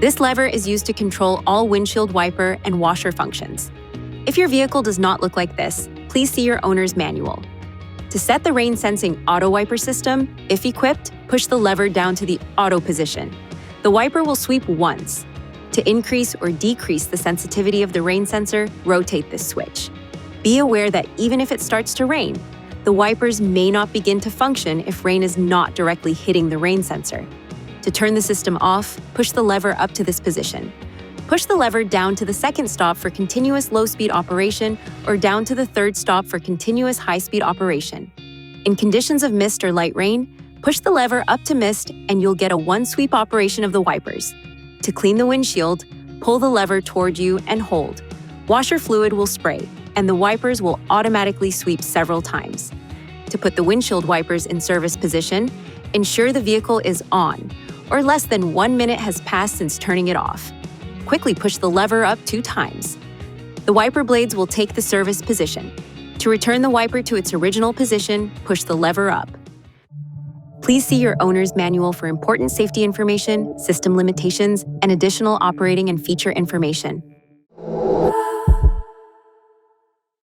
This lever is used to control all windshield wiper and washer functions. If your vehicle does not look like this, please see your owner's manual. To set the rain-sensing auto wiper system, if equipped, push the lever down to the auto position. The wiper will sweep once. To increase or decrease the sensitivity of the rain sensor, rotate this switch. Be aware that even if it starts to rain, the wipers may not begin to function if rain is not directly hitting the rain sensor. To turn the system off, push the lever up to this position. Push the lever down to the second stop for continuous low-speed operation or down to the third stop for continuous high-speed operation. In conditions of mist or light rain, push the lever up to mist and you'll get a one-sweep operation of the wipers. To clean the windshield, pull the lever toward you and hold. Washer fluid will spray, and the wipers will automatically sweep several times. To put the windshield wipers in service position, ensure the vehicle is on, or less than 1 minute has passed since turning it off. Quickly push the lever up 2 times. The wiper blades will take the service position. To return the wiper to its original position, push the lever up. Please see your owner's manual for important safety information, system limitations, and additional operating and feature information.